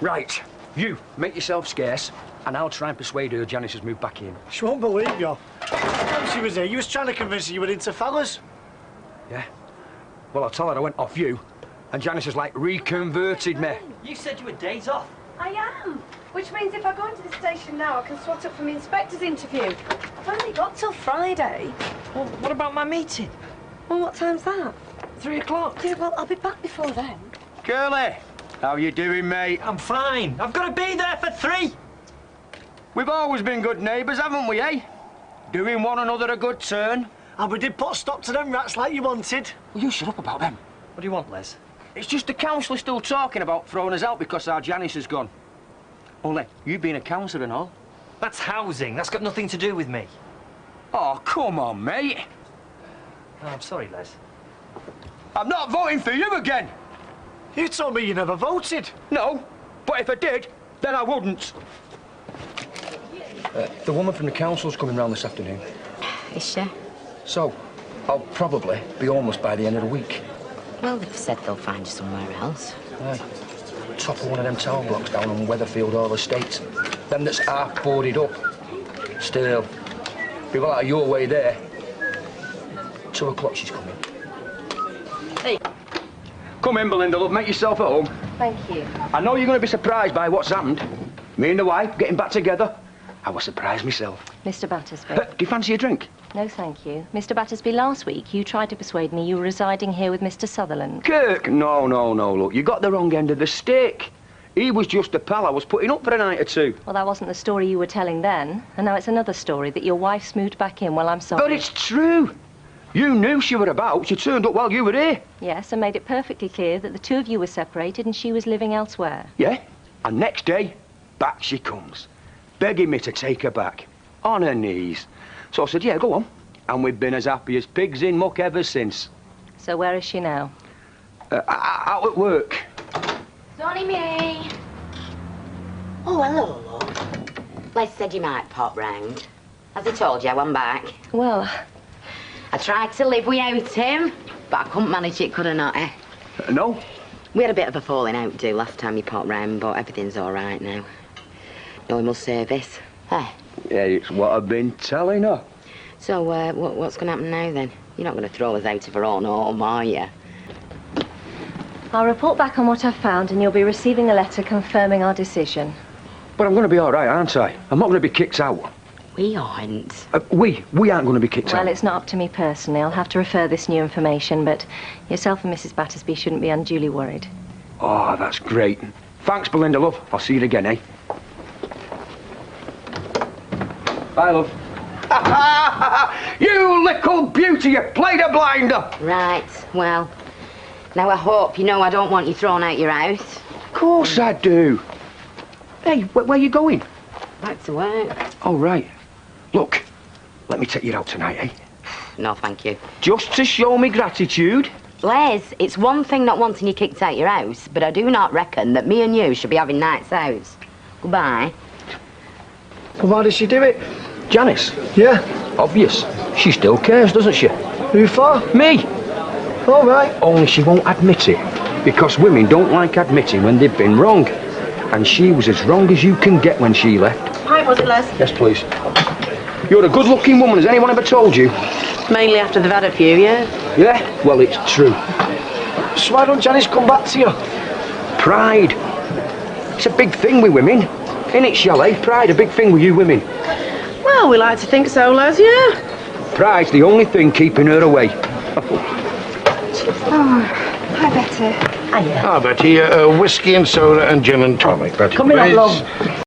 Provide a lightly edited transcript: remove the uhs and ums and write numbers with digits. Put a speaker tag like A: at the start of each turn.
A: Right, you, make yourself scarce, and I'll try and persuade her Janice has moved back in.
B: She won't believe you. When she was here, you was trying to convince her you were into fellas.
A: Yeah? Well, I'll tell her I went off you, and Janice has, like, reconverted me.
C: You said you were days off.
D: I am. Which means if I go into the station now, I can swat up from the inspector's interview. I've only got till Friday.
C: Well, what about my meeting?
D: Well, what time's that?
C: 3 o'clock.
D: Yeah, well, I'll be back before then.
A: Curly, how you doing, mate?
C: I'm fine. I've got to be there for 3.
A: We've always been good neighbours, haven't we, eh? Doing one another a good turn.
B: And we did put a stop to them rats like you wanted.
A: Will you shut up about them?
C: What do you want, Les?
A: It's just the council's still talking about throwing us out because our Janice has gone. Only, you've been a councillor and all.
C: That's housing. That's got nothing to do with me.
A: Oh, come on, mate.
C: Oh, I'm sorry, Les.
A: I'm not voting for you again.
B: You told me you never voted.
A: No, but if I did, then I wouldn't. The woman from the council's coming round this afternoon.
E: Is she?
A: So, I'll probably be homeless by the end of the week.
E: Well, they've said they'll find you somewhere else.
A: Aye. Top of one of them tower blocks down on Weatherfield Hall Estate. Them that's half boarded up. Still, be well out of your way there. 2 o'clock she's coming.
E: Hey.
A: Come in, Belinda, love, make yourself at home.
D: Thank you.
A: I know you're going to be surprised by what's happened. Me and the wife getting back together. I was surprised myself.
F: Mr. Battersby.
A: Do you fancy a drink?
F: No, thank you. Mr. Battersby, last week you tried to persuade me you were residing here with Mr. Sutherland.
A: Kirk, no, look, you got the wrong end of the stick. He was just a pal I was putting up for a night or two.
F: Well, that wasn't the story you were telling then, and now it's another story that your wife's moved back in while I'm sorry.
A: But it's true. You knew she were about. She turned up while you were here.
F: Yes, and made it perfectly clear that the two of you were separated and she was living elsewhere.
A: Yeah, and next day, back she comes, begging me to take her back, on her knees. So I said, yeah, go on. And we've been as happy as pigs in muck ever since.
F: So where is she now?
A: Out at work.
E: It's only me. Oh, hello, love. Les said you might pop round. As I told you, I went back.
F: Well,
E: I tried to live without him, but I couldn't manage it, could I not, eh?
A: No?
E: We had a bit of a falling out, do, last time you popped round, but everything's all right now. No more service. Eh?
A: Yeah, it's what I've been telling her.
E: So, what's going to happen now, then? You're not going to throw us out of our own home, are you?
F: I'll report back on what I've found and you'll be receiving a letter confirming our decision.
A: But I'm going to be all right, aren't I? I'm not going to be kicked out.
E: We aren't.
A: We aren't going to be kicked out.
F: Well, it's not up to me personally. I'll have to refer this new information, but yourself and Mrs. Battersby shouldn't be unduly worried.
A: Oh, that's great. Thanks, Belinda, love. I'll see you again, eh? Bye, love. You little beauty, you played a blinder.
E: Right, well, now I hope you know I don't want you thrown out your house.
A: Of course I do. Hey, where are you going?
E: Back to work.
A: Oh, right. Look, let me take you out tonight, eh?
E: No, thank you.
A: Just to show me gratitude.
E: Les, it's one thing not wanting you kicked out your house, but I do not reckon that me and you should be having nights out. Goodbye.
B: Well, why did she do it?
A: Janice.
B: Yeah.
A: Obvious. She still cares, doesn't she?
B: Who for?
A: Me.
B: All right.
A: Only she won't admit it, because women don't like admitting when they've been wrong. And she was as wrong as you can get when she left.
D: Right, was it, Les?
A: Yes, please. You're a good-looking woman, has anyone ever told you?
D: Mainly after they've had a few, yeah?
A: Yeah? Well, it's true.
B: So why don't Janice come back to you?
A: Pride. It's a big thing with women. Isn't it, Shelley? Pride, a big thing with you women.
D: Well, we like to think so, Les, yeah.
A: Pride's the only thing keeping her away.
D: Oh, hi, Betty.
G: Ah, Betty, whiskey and soda and gin and tonic, Betty,
D: Coming up,
G: please.
D: love.